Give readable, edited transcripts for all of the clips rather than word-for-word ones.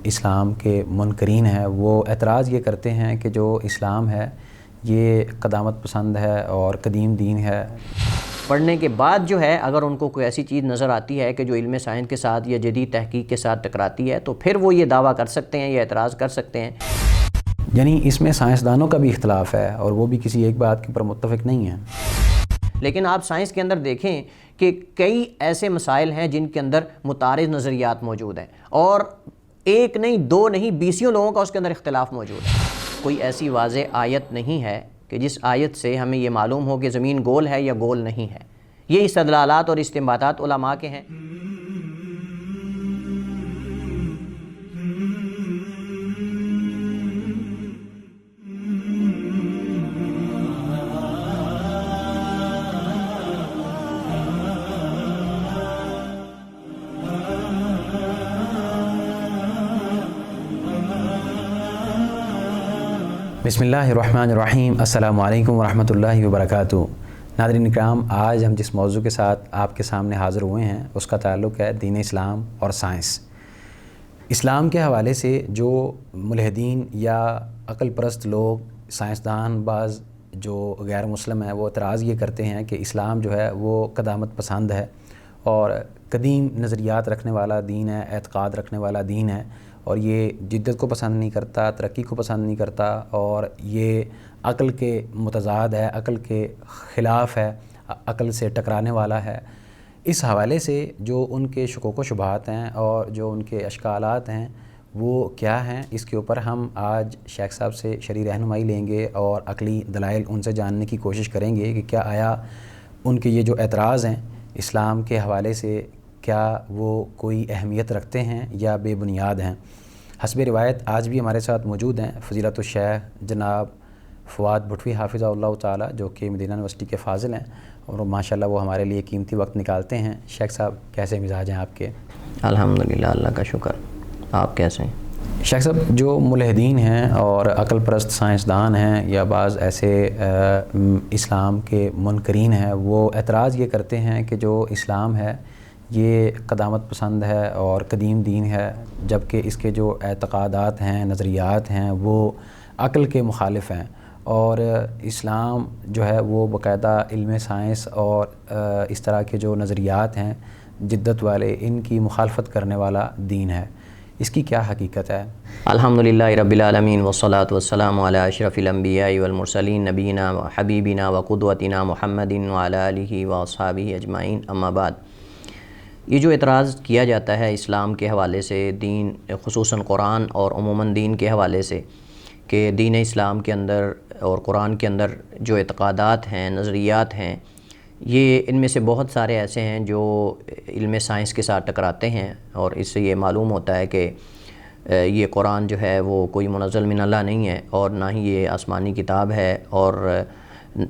اسلام کے منکرین ہیں وہ اعتراض یہ کرتے ہیں کہ جو اسلام ہے یہ قدامت پسند ہے اور قدیم دین ہے۔ پڑھنے کے بعد جو ہے اگر ان کو کوئی ایسی چیز نظر آتی ہے کہ جو علم سائنس کے ساتھ یا جدید تحقیق کے ساتھ ٹکراتی ہے تو پھر وہ یہ دعویٰ کر سکتے ہیں یا اعتراض کر سکتے ہیں۔ یعنی اس میں سائنسدانوں کا بھی اختلاف ہے اور وہ بھی کسی ایک بات کے اوپر متفق نہیں ہیں۔ لیکن آپ سائنس کے اندر دیکھیں کہ کئی ایسے مسائل ہیں جن کے اندر متعارض نظریات موجود ہیں اور ایک نہیں دو نہیں بیسیوں لوگوں کا اس کے اندر اختلاف موجود ہے۔ کوئی ایسی واضح آیت نہیں ہے کہ جس آیت سے ہمیں یہ معلوم ہو کہ زمین گول ہے یا گول نہیں ہے۔ یہ استدلالات اور استنباطات علماء کے ہیں۔ بسم اللہ الرحمن الرحیم۔ السلام علیکم ورحمۃ اللہ وبرکاتہ۔ ناظرین اکرام، آج ہم جس موضوع کے ساتھ آپ کے سامنے حاضر ہوئے ہیں اس کا تعلق ہے دین اسلام اور سائنس۔ اسلام کے حوالے سے جو ملحدین یا عقل پرست لوگ، سائنسدان بعض جو غیر مسلم ہیں، وہ اعتراض یہ کرتے ہیں کہ اسلام جو ہے وہ قدامت پسند ہے اور قدیم نظریات رکھنے والا دین ہے، اعتقاد رکھنے والا دین ہے، اور یہ جدت کو پسند نہیں کرتا، ترقی کو پسند نہیں کرتا، اور یہ عقل کے متضاد ہے، عقل کے خلاف ہے، عقل سے ٹکرانے والا ہے۔ اس حوالے سے جو ان کے شکوک و شبہات ہیں اور جو ان کے اشکالات ہیں وہ کیا ہیں، اس کے اوپر ہم آج شیخ صاحب سے شرعی رہنمائی لیں گے اور عقلی دلائل ان سے جاننے کی کوشش کریں گے کہ کیا آیا ان کے یہ جو اعتراض ہیں اسلام کے حوالے سے کیا وہ کوئی اہمیت رکھتے ہیں یا بے بنیاد ہیں۔ حسب روایت آج بھی ہمارے ساتھ موجود ہیں فضیلت الشیخ جناب فواد بھٹوی حافظہ اللہ تعالی، جو کہ مدینہ یونیورسٹی کے فاضل ہیں اور ماشاءاللہ وہ ہمارے لیے قیمتی وقت نکالتے ہیں۔ شیخ صاحب کیسے مزاج ہیں آپ کے؟ الحمدللہ، اللہ کا شکر۔ آپ کیسے ہیں؟ شیخ صاحب، جو ملحدین ہیں اور عقل پرست سائنسدان ہیں یا بعض ایسے اسلام کے منکرین ہیں وہ اعتراض یہ کرتے ہیں کہ جو اسلام ہے یہ قدامت پسند ہے اور قدیم دین ہے، جبکہ اس کے جو اعتقادات ہیں، نظریات ہیں، وہ عقل کے مخالف ہیں، اور اسلام جو ہے وہ باقاعدہ علم سائنس اور اس طرح کے جو نظریات ہیں جدت والے، ان کی مخالفت کرنے والا دین ہے۔ اس کی کیا حقیقت ہے؟ الحمدللہ رب العالمین والصلاة والسلام علی اشرف الانبیاء والمرسلین نبینا و حبیبنا و قدوتنا محمد وعلی آلہ و اصحابہ اجمعین، اما بعد۔ یہ جو اعتراض کیا جاتا ہے اسلام کے حوالے سے، دین خصوصاً قرآن اور عموماً دین کے حوالے سے، کہ دین اسلام کے اندر اور قرآن کے اندر جو اعتقادات ہیں، نظریات ہیں، یہ ان میں سے بہت سارے ایسے ہیں جو علم سائنس کے ساتھ ٹکراتے ہیں، اور اس سے یہ معلوم ہوتا ہے کہ یہ قرآن جو ہے وہ کوئی منزل من اللہ نہیں ہے اور نہ ہی یہ آسمانی کتاب ہے، اور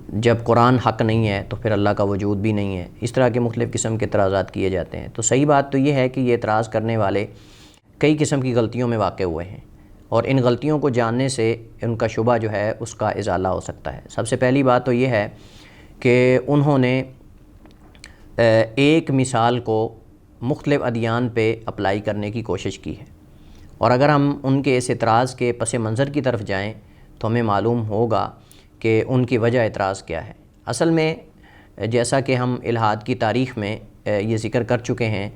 جب قرآن حق نہیں ہے تو پھر اللہ کا وجود بھی نہیں ہے۔ اس طرح کے مختلف قسم کے اعتراضات کیے جاتے ہیں۔ تو صحیح بات تو یہ ہے کہ یہ اعتراض کرنے والے کئی قسم کی غلطیوں میں واقع ہوئے ہیں، اور ان غلطیوں کو جاننے سے ان کا شبہ جو ہے اس کا ازالہ ہو سکتا ہے۔ سب سے پہلی بات تو یہ ہے کہ انہوں نے ایک مثال کو مختلف ادیان پہ اپلائی کرنے کی کوشش کی ہے، اور اگر ہم ان کے اس اعتراض کے پس منظر کی طرف جائیں تو ہمیں معلوم ہوگا کہ ان کی وجہ اعتراض کیا ہے۔ اصل میں جیسا کہ ہم الحاد کی تاریخ میں یہ ذکر کر چکے ہیں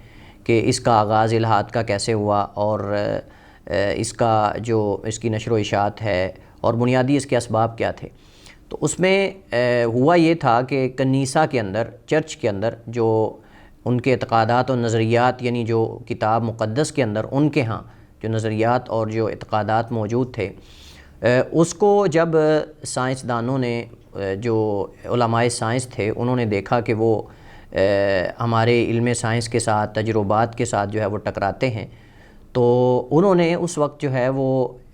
کہ اس کا آغاز الحاد کا کیسے ہوا، اور اس کا جو اس کی نشر و اشاعت ہے اور بنیادی اس کے اسباب کیا تھے، تو اس میں ہوا یہ تھا کہ کنیسہ کے اندر، چرچ کے اندر جو ان کے اعتقادات اور نظریات، یعنی جو کتاب مقدس کے اندر ان کے ہاں جو نظریات اور جو اعتقادات موجود تھے، اس کو جب سائنسدانوں نے، جو علماء سائنس تھے، انہوں نے دیکھا کہ وہ ہمارے علم سائنس کے ساتھ، تجربات کے ساتھ جو ہے وہ ٹکراتے ہیں، تو انہوں نے اس وقت جو ہے وہ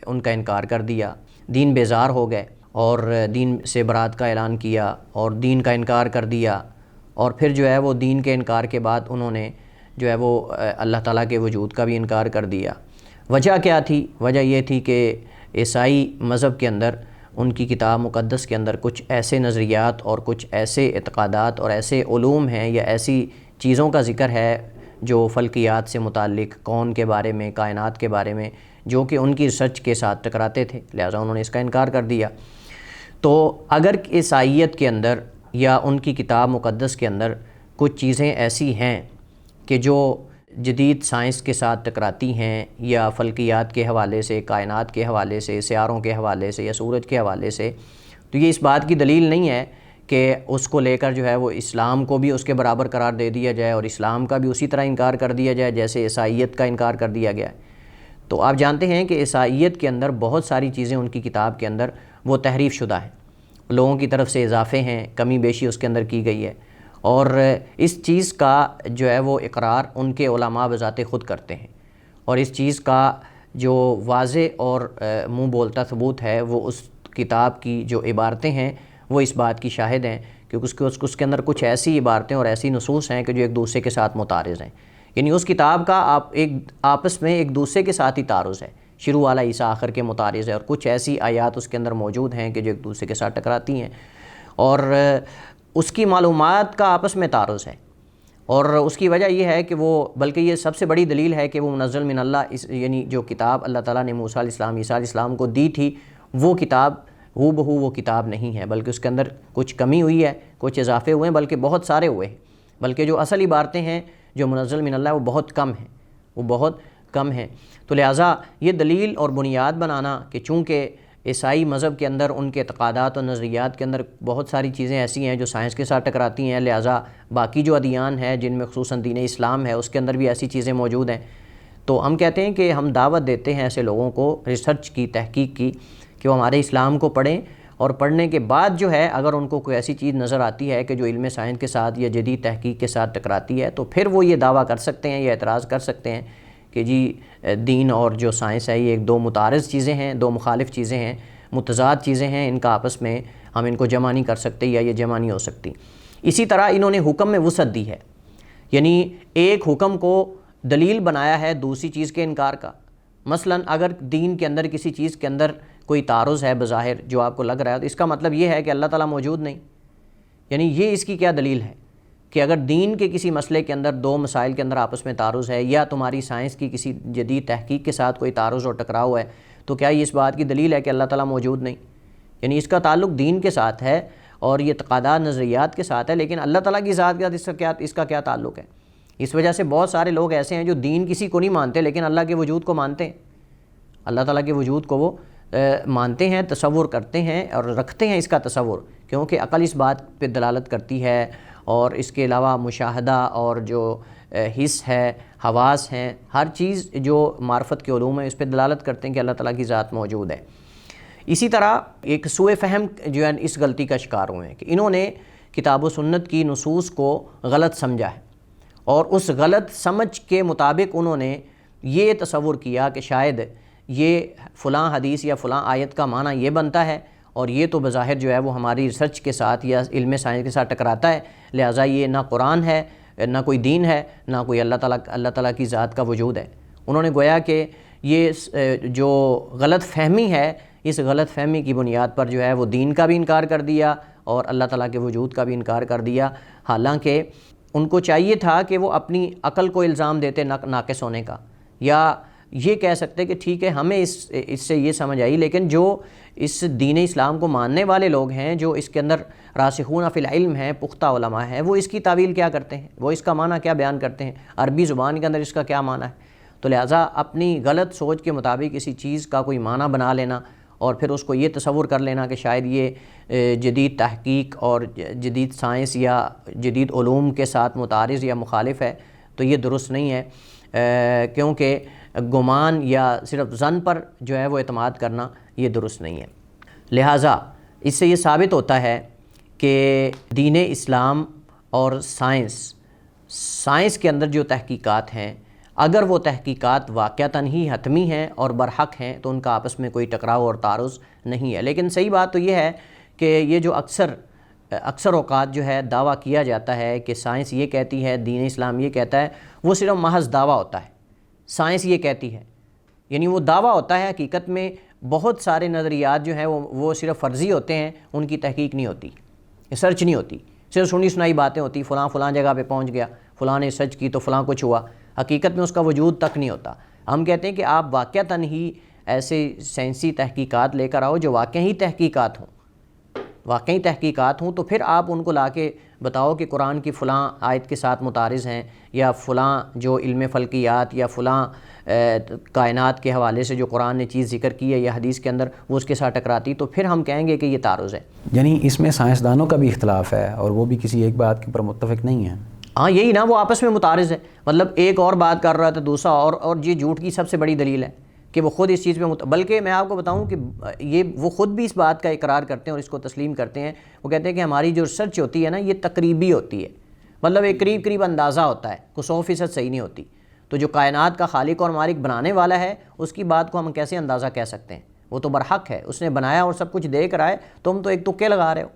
ان کا انکار کر دیا، دین بیزار ہو گئے اور دین سے برات کا اعلان کیا اور دین کا انکار کر دیا، اور پھر جو ہے وہ دین کے انکار کے بعد انہوں نے جو ہے وہ اللہ تعالیٰ کے وجود کا بھی انکار کر دیا۔ وجہ کیا تھی؟ وجہ یہ تھی کہ عیسائی مذہب کے اندر، ان کی کتاب مقدس کے اندر کچھ ایسے نظریات اور کچھ ایسے اعتقادات اور ایسے علوم ہیں یا ایسی چیزوں کا ذکر ہے جو فلکیات سے متعلق، کون کے بارے میں، کائنات کے بارے میں، جو کہ ان کی ریسرچ کے ساتھ ٹکراتے تھے، لہٰذا انہوں نے اس کا انکار کر دیا۔ تو اگر عیسائیت کے اندر یا ان کی کتاب مقدس کے اندر کچھ چیزیں ایسی ہیں کہ جو جدید سائنس کے ساتھ ٹکراتی ہیں، یا فلکیات کے حوالے سے، کائنات کے حوالے سے، سیاروں کے حوالے سے، یا سورج کے حوالے سے، تو یہ اس بات کی دلیل نہیں ہے کہ اس کو لے کر جو ہے وہ اسلام کو بھی اس کے برابر قرار دے دیا جائے اور اسلام کا بھی اسی طرح انکار کر دیا جائے جیسے عیسائیت کا انکار کر دیا گیا ہے۔ تو آپ جانتے ہیں کہ عیسائیت کے اندر بہت ساری چیزیں ان کی کتاب کے اندر وہ تحریف شدہ ہیں، لوگوں کی طرف سے اضافے ہیں، کمی بیشی اس کے اندر کی گئی ہے، اور اس چیز کا جو ہے وہ اقرار ان کے علماء بذات خود کرتے ہیں، اور اس چیز کا جو واضح اور منہ بولتا ثبوت ہے وہ اس کتاب کی جو عبارتیں ہیں وہ اس بات کی شاہد ہیں، کیونکہ اس کے اندر کچھ ایسی عبارتیں اور ایسی نصوص ہیں کہ جو ایک دوسرے کے ساتھ متعارض ہیں، یعنی اس کتاب کا آپس میں ایک دوسرے کے ساتھ ہی تعارض ہے، شروع والا حصہ آخر کے متعارض ہے، اور کچھ ایسی آیات اس کے اندر موجود ہیں کہ جو ایک دوسرے کے ساتھ ٹکراتی ہیں، اور اس کی معلومات کا آپس میں تعارض ہے، اور اس کی وجہ یہ ہے کہ وہ، بلکہ یہ سب سے بڑی دلیل ہے کہ وہ منزل من اللہ، یعنی جو کتاب اللہ تعالیٰ نے موسیٰ علیہ السلام، عیسیٰ علیہ السلام کو دی تھی، وہ کتاب ہو بہو وہ کتاب نہیں ہے، بلکہ اس کے اندر کچھ کمی ہوئی ہے، کچھ اضافے ہوئے ہیں، بلکہ بہت سارے ہوئے ہیں، بلکہ جو اصل عبارتیں ہیں جو منزل من اللہ وہ بہت کم ہیں، وہ بہت کم ہیں۔ تو لہٰذا یہ دلیل اور بنیاد بنانا کہ چونکہ عیسائی مذہب کے اندر ان کے اعتقادات اور نظریات کے اندر بہت ساری چیزیں ایسی ہیں جو سائنس کے ساتھ ٹکراتی ہیں، لہٰذا باقی جو ادیان ہیں جن میں خصوصاً دین اسلام ہے اس کے اندر بھی ایسی چیزیں موجود ہیں، تو ہم کہتے ہیں کہ ہم دعوت دیتے ہیں ایسے لوگوں کو ریسرچ کی، تحقیق کی، کہ وہ ہمارے اسلام کو پڑھیں، اور پڑھنے کے بعد جو ہے اگر ان کو کوئی ایسی چیز نظر آتی ہے کہ جو علم سائنس کے ساتھ یا جدید تحقیق کے ساتھ ٹکراتی ہے، تو پھر وہ یہ دعویٰ کر سکتے ہیں یا اعتراض کر سکتے ہیں کہ جی دین اور جو سائنس ہے یہ ایک دو متعارض چیزیں ہیں، دو مخالف چیزیں ہیں، متضاد چیزیں ہیں، ان کا آپس میں ہم ان کو جمع نہیں کر سکتے یا یہ جمع نہیں ہو سکتی۔ اسی طرح انہوں نے حکم میں وسعت دی ہے، یعنی ایک حکم کو دلیل بنایا ہے دوسری چیز کے انکار کا۔ مثلا اگر دین کے اندر کسی چیز کے اندر کوئی تعارض ہے بظاہر جو آپ کو لگ رہا ہے، تو اس کا مطلب یہ ہے کہ اللہ تعالیٰ موجود نہیں، یعنی یہ اس کی کیا دلیل ہے کہ اگر دین کے کسی مسئلے کے اندر دو مسائل کے اندر آپس میں تعارض ہے، یا تمہاری سائنس کی کسی جدید تحقیق کے ساتھ کوئی تعارض اور ٹکراؤ ہے، تو کیا یہ اس بات کی دلیل ہے کہ اللہ تعالیٰ موجود نہیں؟ یعنی اس کا تعلق دین کے ساتھ ہے اور یہ اعتقادات نظریات کے ساتھ ہے، لیکن اللہ تعالیٰ کی ذات کے ساتھ اس کا کیا تعلق ہے؟ اس وجہ سے بہت سارے لوگ ایسے ہیں جو دین کسی کو نہیں مانتے لیکن اللہ کے وجود کو مانتے ہیں، اللہ تعالیٰ کے وجود کو وہ مانتے ہیں، تصور کرتے ہیں اور رکھتے ہیں اس کا تصور، کیونکہ عقل اس بات پہ دلالت کرتی ہے، اور اس کے علاوہ مشاہدہ اور جو حس ہے، حواس ہیں، ہر چیز جو معرفت کے علوم ہیں اس پہ دلالت کرتے ہیں کہ اللہ تعالیٰ کی ذات موجود ہے۔ اسی طرح ایک سوء فہم جو ہے اس غلطی کا شکار ہوئے ہیں کہ انہوں نے کتاب و سنت کی نصوص کو غلط سمجھا ہے، اور اس غلط سمجھ کے مطابق انہوں نے یہ تصور کیا کہ شاید یہ فلاں حدیث یا فلاں آیت کا معنی یہ بنتا ہے، اور یہ تو بظاہر جو ہے وہ ہماری ریسرچ کے ساتھ یا علم سائنس کے ساتھ ٹکراتا ہے، لہٰذا یہ نہ قرآن ہے، نہ کوئی دین ہے، نہ کوئی اللہ تعالیٰ کی ذات کا وجود ہے۔ انہوں نے گویا کہ یہ جو غلط فہمی ہے، اس غلط فہمی کی بنیاد پر جو ہے وہ دین کا بھی انکار کر دیا اور اللہ تعالیٰ کے وجود کا بھی انکار کر دیا، حالانکہ ان کو چاہیے تھا کہ وہ اپنی عقل کو الزام دیتے ناقص ہونے کا، یا یہ کہہ سکتے کہ ٹھیک ہے ہمیں اس سے یہ سمجھ آئی، لیکن جو اس دین اسلام کو ماننے والے لوگ ہیں، جو اس کے اندر راسخون فی العلم ہیں، پختہ علماء ہیں، وہ اس کی تعویل کیا کرتے ہیں، وہ اس کا معنی کیا بیان کرتے ہیں، عربی زبان کے اندر اس کا کیا معنی ہے۔ تو لہٰذا اپنی غلط سوچ کے مطابق کسی چیز کا کوئی معنی بنا لینا اور پھر اس کو یہ تصور کر لینا کہ شاید یہ جدید تحقیق اور جدید سائنس یا جدید علوم کے ساتھ متعارض یا مخالف ہے، تو یہ درست نہیں ہے، کیونکہ گمان یا صرف ظن پر جو ہے وہ اعتماد کرنا یہ درست نہیں ہے۔ لہٰذا اس سے یہ ثابت ہوتا ہے کہ دین اسلام اور سائنس کے اندر جو تحقیقات ہیں، اگر وہ تحقیقات واقعتاً ہی حتمی ہیں اور برحق ہیں تو ان کا آپس میں کوئی ٹکراؤ اور تعارض نہیں ہے، لیکن صحیح بات تو یہ ہے کہ یہ جو اکثر اوقات جو ہے دعویٰ کیا جاتا ہے کہ سائنس یہ کہتی ہے، دین اسلام یہ کہتا ہے، وہ صرف محض دعویٰ ہوتا ہے، سائنس یہ کہتی ہے، یعنی وہ دعویٰ ہوتا ہے، حقیقت میں بہت سارے نظریات جو ہیں وہ صرف فرضی ہوتے ہیں، ان کی تحقیق نہیں ہوتی، ریسرچ نہیں ہوتی، صرف سنی سنائی باتیں ہوتی، فلاں جگہ پہ پہنچ گیا، فلاں نے سرچ کی تو فلاں کچھ ہوا، حقیقت میں اس کا وجود تک نہیں ہوتا۔ ہم کہتے ہیں کہ آپ واقعتاً ہی ایسے سائنسی تحقیقات لے کر آؤ جو واقعی تحقیقات ہوں، تو پھر آپ ان کو لا کے بتاؤ کہ قرآن کی فلاں آیت کے ساتھ متعارض ہیں، یا فلاں جو علم فلکیات یا فلاں کائنات کے حوالے سے جو قرآن نے چیز ذکر کی ہے یا حدیث کے اندر وہ اس کے ساتھ ٹکراتی، تو پھر ہم کہیں گے کہ یہ تعارض ہے۔ یعنی اس میں سائنسدانوں کا بھی اختلاف ہے اور وہ بھی کسی ایک بات کے اوپر متفق نہیں ہیں۔ ہاں یہی نا، وہ آپس میں متعارض ہے، مطلب ایک اور بات کر رہا تھا دوسرا اور یہ جھوٹ کی سب سے بڑی دلیل ہے کہ وہ خود اس چیز پہ بلکہ میں آپ کو بتاؤں کہ وہ خود بھی اس بات کا اقرار کرتے ہیں اور اس کو تسلیم کرتے ہیں۔ وہ کہتے ہیں کہ ہماری جو ریسرچ ہوتی ہے نا یہ تقریبی ہوتی ہے، مطلب ایک قریب اندازہ ہوتا ہے، کوئی 100% صحیح نہیں ہوتی۔ تو جو کائنات کا خالق اور مالک بنانے والا ہے اس کی بات کو ہم کیسے اندازہ کہہ سکتے ہیں؟ وہ تو برحق ہے، اس نے بنایا اور سب کچھ دے کر آئے، تم تو ایک تکے لگا رہے ہو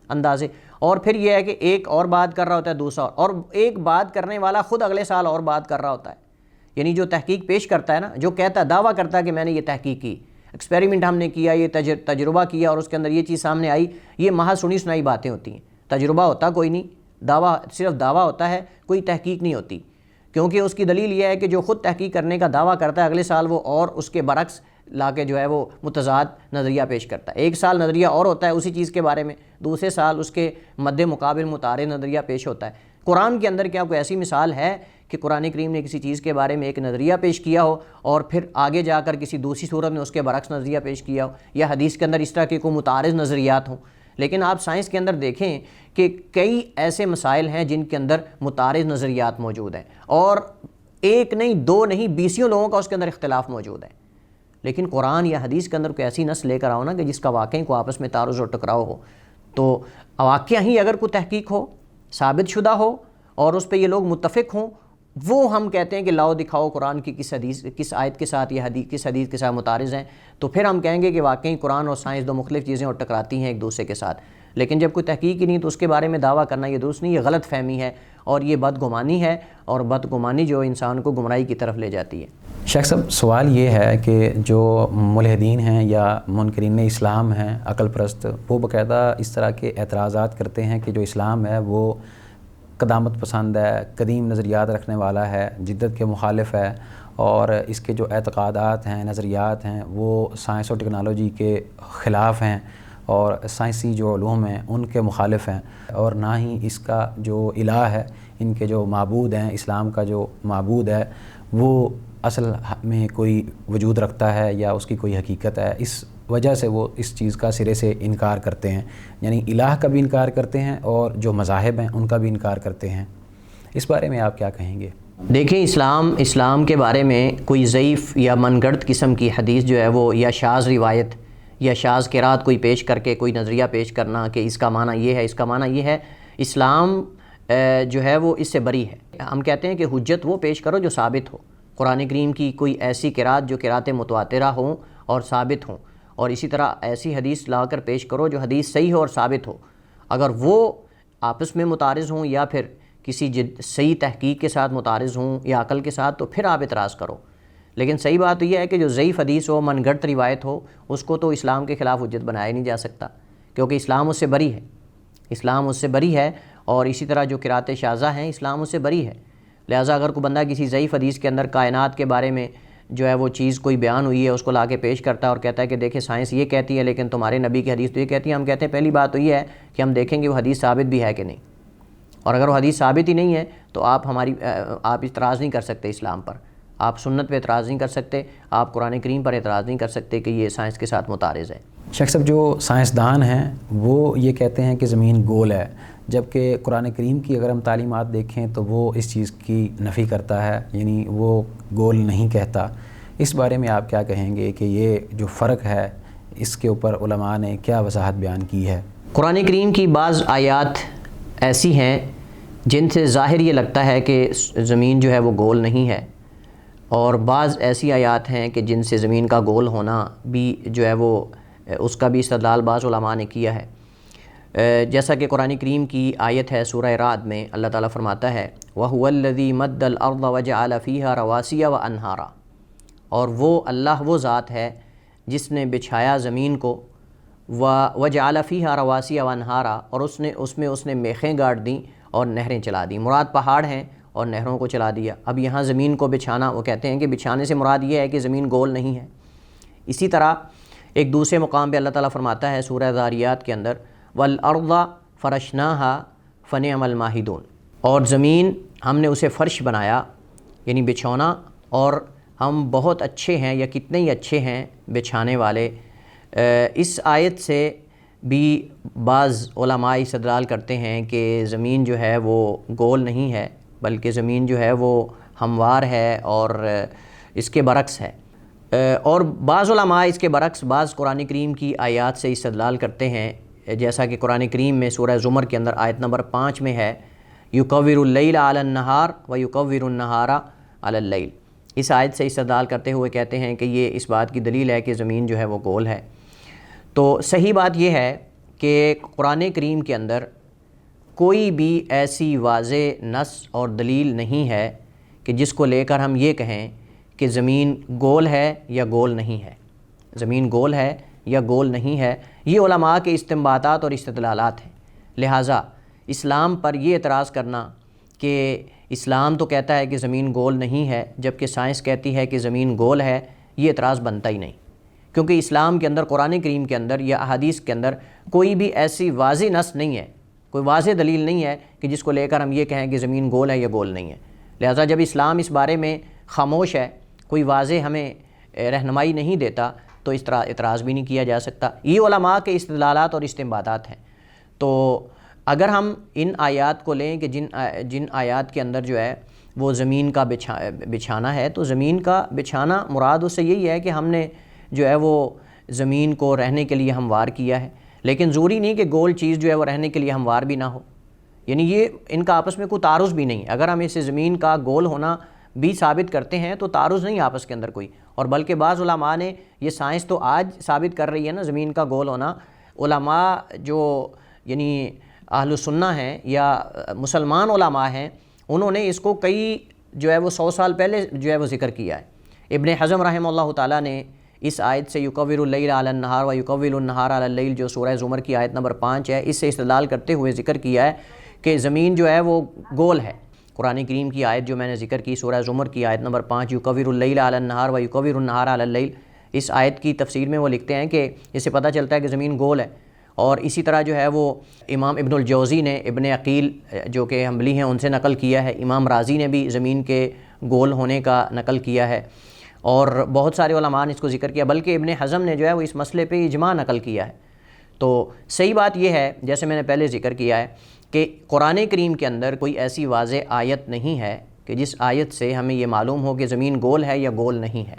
اندازے۔ اور پھر یہ ہے کہ ایک اور بات کر رہا ہوتا ہے دوسرا، اور ایک بات کرنے والا خود اگلے سال اور بات کر رہا ہوتا ہے۔ یعنی جو تحقیق پیش کرتا ہے نا، جو کہتا ہے، دعویٰ کرتا ہے کہ میں نے یہ تحقیق کی، ایکسپیریمنٹ ہم نے کیا، یہ تجربہ کیا اور اس کے اندر یہ چیز سامنے آئی، یہ محض سنی سنائی باتیں ہوتی ہیں، تجربہ ہوتا کوئی نہیں، دعویٰ صرف دعویٰ ہوتا ہے، کوئی تحقیق نہیں ہوتی۔ کیونکہ اس کی دلیل یہ ہے کہ جو خود تحقیق کرنے کا دعویٰ کرتا ہے اگلے سال وہ اور اس کے برعکس لا کے جو ہے وہ متضاد نظریہ پیش کرتا ہے۔ ایک سال نظریہ اور ہوتا ہے اسی چیز کے بارے میں، دوسرے سال اس کے مد مقابل متعارض نظریہ پیش ہوتا ہے۔ قرآن کے اندر کیا کوئی ایسی مثال ہے کہ قرآن کریم نے کسی چیز کے بارے میں ایک نظریہ پیش کیا ہو اور پھر آگے جا کر کسی دوسری صورت میں اس کے برعکس نظریہ پیش کیا ہو، یا حدیث کے اندر اس طرح کے کوئی متعارض نظریات ہوں؟ لیکن آپ سائنس کے اندر دیکھیں کہ کئی ایسے مسائل ہیں جن کے اندر متعارض نظریات موجود ہیں، اور ایک نہیں، دو نہیں، 20 لوگوں کا اس کے اندر اختلاف موجود ہے۔ لیکن قرآن یا حدیث کے اندر کوئی ایسی نص لے کر آؤ نا کہ جس کا واقعی کو آپس میں تعارض اور ٹکراؤ ہو، تو واقعہ ہی اگر کوئی تحقیق ہو، ثابت شدہ ہو اور اس پہ یہ لوگ متفق ہوں، وہ ہم کہتے ہیں کہ لاؤ دکھاؤ قرآن کی کس آیت کے ساتھ یا کس حدیث کے ساتھ متعارض ہیں، تو پھر ہم کہیں گے کہ واقعی قرآن اور سائنس دو مختلف چیزیں اور ٹکراتی ہیں ایک دوسرے کے ساتھ۔ لیکن جب کوئی تحقیق ہی نہیں تو اس کے بارے میں دعویٰ کرنا یہ درست نہیں، یہ غلط فہمی ہے اور یہ بدگمانی ہے، اور بدگمانی جو انسان کو گمراہی کی طرف لے جاتی ہے۔ شیخ صاحب، سوال یہ ہے کہ جو ملحدین ہیں یا منکرین اسلام ہیں، عقل پرست، وہ باقاعدہ اس طرح کے اعتراضات کرتے ہیں کہ جو اسلام ہے وہ قدامت پسند ہے، قدیم نظریات رکھنے والا ہے، جدت کے مخالف ہے، اور اس کے جو اعتقادات ہیں، نظریات ہیں، وہ سائنس اور ٹیکنالوجی کے خلاف ہیں اور سائنسی جو علوم ہیں ان کے مخالف ہیں، اور نہ ہی اس کا جو الہ ہے، ان کے جو معبود ہیں، اسلام کا جو معبود ہے وہ اصل میں کوئی وجود رکھتا ہے یا اس کی کوئی حقیقت ہے۔ اس وجہ سے وہ اس چیز کا سرے سے انکار کرتے ہیں، یعنی الہ کا بھی انکار کرتے ہیں اور جو مذاہب ہیں ان کا بھی انکار کرتے ہیں۔ اس بارے میں آپ کیا کہیں گے؟ دیکھیں، اسلام کے بارے میں کوئی ضعیف یا من گھڑت قسم کی حدیث جو ہے وہ، یا شاذ روایت یا شاذ قرات کوئی پیش کر کے کوئی نظریہ پیش کرنا کہ اس کا معنی یہ ہے، اس کا معنی یہ ہے، اسلام جو ہے وہ اس سے بری ہے۔ ہم کہتے ہیں کہ حجت وہ پیش کرو جو ثابت ہو۔ قرآن کریم کی کوئی ایسی قرات جو قرات متواترہ ہوں اور ثابت ہوں، اور اسی طرح ایسی حدیث لا کر پیش کرو جو حدیث صحیح ہو اور ثابت ہو۔ اگر وہ آپس میں متعارض ہوں یا پھر کسی صحیح تحقیق کے ساتھ متعارض ہوں یا عقل کے ساتھ، تو پھر آپ اعتراض کرو۔ لیکن صحیح بات تو یہ ہے کہ جو ضعیف حدیث ہو، من گھڑت روایت ہو، اس کو تو اسلام کے خلاف حجت بنایا نہیں جا سکتا، کیونکہ اسلام اس سے بری ہے، اسلام اس سے بری ہے۔ اور اسی طرح جو قرات شاذہ ہیں، اسلام اس سے بری ہے۔ لہٰذا اگر کوئی بندہ کسی ضعیف حدیث کے اندر کائنات کے بارے میں جو ہے وہ چیز کوئی بیان ہوئی ہے اس کو لا کے پیش کرتا ہے اور کہتا ہے کہ دیکھیں سائنس یہ کہتی ہے لیکن تمہارے نبی کی حدیث تو یہ کہتی ہے، ہم کہتے ہیں پہلی بات تو یہ ہے کہ ہم دیکھیں گے وہ حدیث ثابت بھی ہے کہ نہیں، اور اگر وہ حدیث ثابت ہی نہیں ہے تو آپ اعتراض نہیں کر سکتے اسلام پر، آپ سنت پہ اعتراض نہیں کر سکتے، آپ قرآن کریم پر اعتراض نہیں کر سکتے کہ یہ سائنس کے ساتھ متعارض ہے۔ شیخ صاحب، جو سائنسدان ہیں وہ یہ کہتے ہیں کہ زمین گول ہے، جبکہ قرآن کریم کی اگر ہم تعلیمات دیکھیں تو وہ اس چیز کی نفی کرتا ہے، یعنی وہ گول نہیں کہتا۔ اس بارے میں آپ کیا کہیں گے کہ یہ جو فرق ہے اس کے اوپر علماء نے کیا وضاحت بیان کی ہے؟ قرآن کریم کی بعض آیات ایسی ہیں جن سے ظاہر یہ لگتا ہے کہ زمین جو ہے وہ گول نہیں ہے، اور بعض ایسی آیات ہیں کہ جن سے زمین کا گول ہونا بھی جو ہے وہ اس کا بھی استدلال بعض علماء نے کیا ہے۔ جیسا کہ قرآن کریم کی آیت ہے سورہ رعد میں، اللہ تعالیٰ فرماتا ہے وَهُوَ الَّذِي مَدَّ الْأَرْضَ وَجَعَلَ فِيهَا رَوَاسِيَ وَأَنْهَارًا، اور وہ اللہ وہ ذات ہے جس نے بچھایا زمین کو، وَجَعَلَ فِيهَا رَوَاسِيَ وَأَنْهَارًا، اور اس میں میخیں گاڑ دیں اور نہریں چلا دیں۔ مراد پہاڑ ہیں اور نہروں کو چلا دیا۔ اب یہاں زمین کو بچھانا، وہ کہتے ہیں کہ بچھانے سے مراد یہ ہے کہ زمین گول نہیں ہے۔ اسی طرح ایک دوسرے مقام پہ اللہ تعالیٰ فرماتا ہے سورہ ذاریات کے اندر، وَالْأَرْضَ فَرَشْنَاهَا فَنِعْمَ الْمَاهِدُونَ، اور زمین ہم نے اسے فرش بنایا، یعنی بچھونا، اور ہم بہت اچھے ہیں یا کتنے ہی اچھے ہیں بچھانے والے۔ اس آیت سے بھی بعض علماء استدلال کرتے ہیں کہ زمین جو ہے وہ گول نہیں ہے، بلکہ زمین جو ہے وہ ہموار ہے اور اس کے برعکس ہے۔ اور بعض علماء اس کے برعکس بعض قرآن کریم کی آیات سے استدلال کرتے ہیں، جیسا کہ قرآن کریم میں سورہ زمر کے اندر آیت نمبر 5 میں ہے، یُکَوِّرُ اللَّیلَ عَلَى النَّہَارِ وَیُکَوِّرُ النَّہَارَ عَلَى اللَّیلِ۔ اس آیت سے استدلال کرتے ہوئے کہتے ہیں کہ یہ اس بات کی دلیل ہے کہ زمین جو ہے وہ گول ہے۔ تو صحیح بات یہ ہے کہ قرآن کریم کے اندر کوئی بھی ایسی واضح نص اور دلیل نہیں ہے کہ جس کو لے کر ہم یہ کہیں کہ زمین گول ہے یا گول نہیں ہے، زمین گول ہے یا گول نہیں ہے۔ یہ علماء کے استنباطات اور استدلالات ہیں۔ لہٰذا اسلام پر یہ اعتراض کرنا کہ اسلام تو کہتا ہے کہ زمین گول نہیں ہے جبکہ سائنس کہتی ہے کہ زمین گول ہے، یہ اعتراض بنتا ہی نہیں، کیونکہ اسلام کے اندر، قرآن کریم کے اندر یا احادیث کے اندر کوئی بھی ایسی واضح نص نہیں ہے، کوئی واضح دلیل نہیں ہے کہ جس کو لے کر ہم یہ کہیں کہ زمین گول ہے یا گول نہیں ہے۔ لہٰذا جب اسلام اس بارے میں خاموش ہے، کوئی واضح ہمیں رہنمائی نہیں دیتا، تو اس طرح اعتراض بھی نہیں کیا جا سکتا۔ یہ علماء کے استدلالات اور استنباطات ہیں۔ تو اگر ہم ان آیات کو لیں کہ جن آیات کے اندر جو ہے وہ زمین کا بچھانا ہے، تو زمین کا بچھانا مراد اس سے یہی ہے کہ ہم نے جو ہے وہ زمین کو رہنے کے لیے ہموار کیا ہے، لیکن ضروری نہیں کہ گول چیز جو ہے وہ رہنے کے لیے ہموار بھی نہ ہو، یعنی یہ ان کا آپس میں کوئی تعارض بھی نہیں۔ اگر ہم اس زمین کا گول ہونا بھی ثابت کرتے ہیں تو تعارض نہیں آپس کے اندر کوئی، اور بلکہ بعض علماء نے، یہ سائنس تو آج ثابت کر رہی ہے نا زمین کا گول ہونا، علماء جو یعنی اہل سنہ ہیں یا مسلمان علماء ہیں، انہوں نے اس کو کئی جو ہے وہ 100 سال پہلے جو ہے وہ ذکر کیا ہے۔ ابن حزم رحمہ اللہ تعالیٰ نے اس آیت سے یُکَوِّرُ اللَّیلَ عَلَى النَّہَارِ وَیُکَوِّرُ النَّہَارَ عَلَى اللَّیلِ، جو سورہ زمر کی آیت نمبر 5 ہے، اس سے استدلال کرتے ہوئے ذکر کیا ہے کہ زمین جو ہے وہ گول ہے۔ قرآن کریم کی آیت جو میں نے ذکر کی سورہ زمر کی آیت نمبر 5، یُکَوِّرُ اللَّیلَ عَلَى النَّہَارِ وَیُکَوِّرُ النَّہَارَ عَلَى اللَّیلِ، اس آیت کی تفسیر میں وہ لکھتے ہیں کہ اس سے پتہ چلتا ہے کہ زمین گول ہے۔ اور اسی طرح جو ہے وہ امام ابن الجوزی نے ابن عقیل جو کہ حنبلی ہیں ان سے نقل کیا ہے، امام رازی نے بھی زمین کے گول ہونے کا نقل کیا ہے، اور بہت سارے علماء نے اس کو ذکر کیا، بلکہ ابن حزم نے جو ہے وہ اس مسئلے پہ اجماع نقل کیا ہے۔ تو صحیح بات یہ ہے، جیسے میں نے پہلے ذکر کیا ہے، کہ قرآن کریم کے اندر کوئی ایسی واضح آیت نہیں ہے کہ جس آیت سے ہمیں یہ معلوم ہو کہ زمین گول ہے یا گول نہیں ہے۔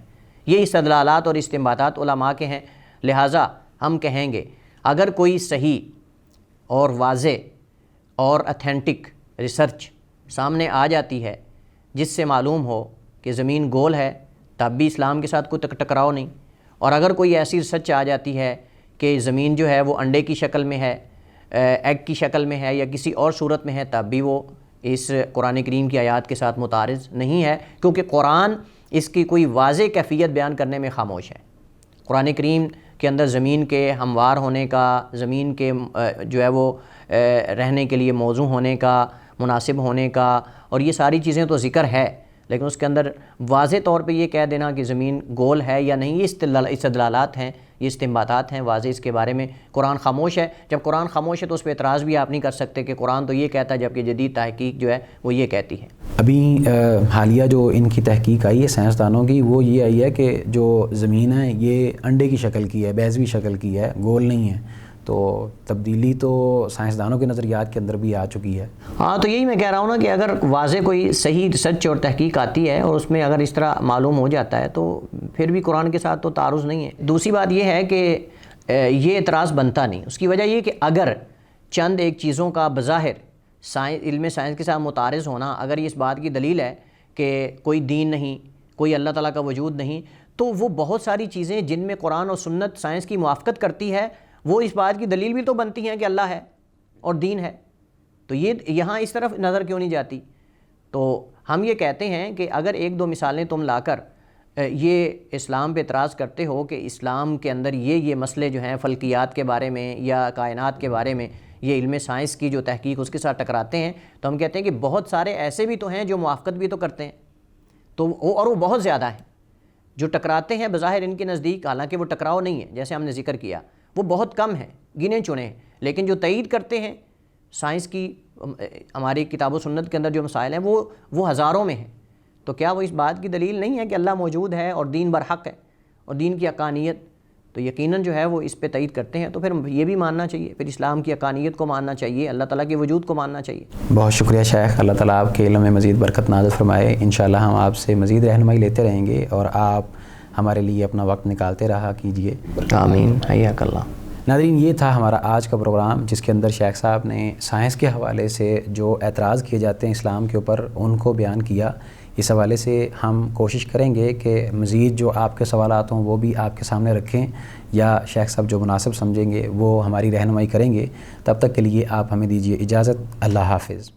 یہ استدلالات اور استنباطات علماء کے ہیں۔ لہٰذا ہم کہیں گے اگر کوئی صحیح اور واضح اور اتھینٹک ریسرچ سامنے آ جاتی ہے جس سے معلوم ہو کہ زمین گول ہے، تب بھی اسلام کے ساتھ کوئی ٹکراؤ نہیں، اور اگر کوئی ایسی ریسرچ آ جاتی ہے کہ زمین جو ہے وہ انڈے کی شکل میں ہے، ایگ کی شکل میں ہے یا کسی اور صورت میں ہے، تب بھی وہ اس قرآن کریم کی آیات کے ساتھ متعارض نہیں ہے، کیونکہ قرآن اس کی کوئی واضح کیفیت بیان کرنے میں خاموش ہے۔ قرآن کریم کے اندر زمین کے ہموار ہونے کا، زمین کے جو ہے وہ رہنے کے لیے موزوں ہونے کا، مناسب ہونے کا، اور یہ ساری چیزیں تو ذکر ہے، لیکن اس کے اندر واضح طور پہ یہ کہہ دینا کہ زمین گول ہے یا نہیں، یہ استدلالات ہیں، یہ استنباطات ہیں واضح اس کے بارے میں۔ قرآن خاموش ہے، جب قرآن خاموش ہے تو اس پہ اعتراض بھی آپ نہیں کر سکتے کہ قرآن تو یہ کہتا ہے جبکہ جدید تحقیق جو ہے وہ یہ کہتی ہے۔ ابھی حالیہ جو ان کی تحقیق آئی ہے سائنسدانوں کی، وہ یہ آئی ہے کہ جو زمین ہے یہ انڈے کی شکل کی ہے، بیضوی شکل کی ہے، گول نہیں ہے۔ تو تبدیلی تو سائنسدانوں کے نظریات کے اندر بھی آ چکی ہے۔ ہاں، تو یہی میں کہہ رہا ہوں نا کہ اگر واضح کوئی صحیح ریسرچ اور تحقیق آتی ہے اور اس میں اگر اس طرح معلوم ہو جاتا ہے تو پھر بھی قرآن کے ساتھ تو تعارض نہیں ہے۔ دوسری بات یہ ہے کہ یہ اعتراض بنتا نہیں، اس کی وجہ یہ کہ اگر چند ایک چیزوں کا بظاہر علم سائنس کے ساتھ متعارض ہونا، اگر یہ اس بات کی دلیل ہے کہ کوئی دین نہیں، کوئی اللہ تعالیٰ کا وجود نہیں، تو وہ بہت ساری چیزیں جن میں قرآن اور سنت سائنس کی موافقت کرتی ہے، وہ اس بات کی دلیل بھی تو بنتی ہیں کہ اللہ ہے اور دین ہے، تو یہ یہاں اس طرف نظر کیوں نہیں جاتی؟ تو ہم یہ کہتے ہیں کہ اگر ایک دو مثالیں تم لا کر یہ اسلام پہ اعتراض کرتے ہو کہ اسلام کے اندر یہ مسئلے جو ہیں فلکیات کے بارے میں یا کائنات کے بارے میں یہ علم سائنس کی جو تحقیق اس کے ساتھ ٹکراتے ہیں تو ہم کہتے ہیں کہ بہت سارے ایسے بھی تو ہیں جو موافقت بھی تو کرتے ہیں، تو وہ بہت زیادہ ہیں جو ٹکراتے ہیں بظاہر ان کے نزدیک، حالانکہ وہ ٹکراؤ نہیں ہے جیسے ہم نے ذکر کیا، وہ بہت کم ہیں، گنے چنے ہیں، لیکن جو تائید کرتے ہیں سائنس کی ہماری کتاب و سنت کے اندر جو مسائل ہیں وہ ہزاروں میں ہیں۔ تو کیا وہ اس بات کی دلیل نہیں ہے کہ اللہ موجود ہے اور دین برحق ہے اور دین کی حقانیت، تو یقیناً جو ہے وہ اس پہ تائید کرتے ہیں، تو پھر یہ بھی ماننا چاہیے، پھر اسلام کی حقانیت کو ماننا چاہیے، اللہ تعالیٰ کے وجود کو ماننا چاہیے۔ بہت شکریہ شیخ، اللہ تعالیٰ آپ کے علم میں مزید برکت نازل فرمائے۔ انشاءاللہ ہم آپ سے مزید رہنمائی لیتے رہیں گے اور آپ ہمارے لیے اپنا وقت نکالتے رہا کیجیے۔ آمین، حیاک اللہ۔ ناظرین، یہ تھا ہمارا آج کا پروگرام جس کے اندر شیخ صاحب نے سائنس کے حوالے سے جو اعتراض کیے جاتے ہیں اسلام کے اوپر ان کو بیان کیا۔ اس حوالے سے ہم کوشش کریں گے کہ مزید جو آپ کے سوالات ہوں وہ بھی آپ کے سامنے رکھیں، یا شیخ صاحب جو مناسب سمجھیں گے وہ ہماری رہنمائی کریں گے۔ تب تک کے لیے آپ ہمیں دیجیے اجازت، اللہ حافظ۔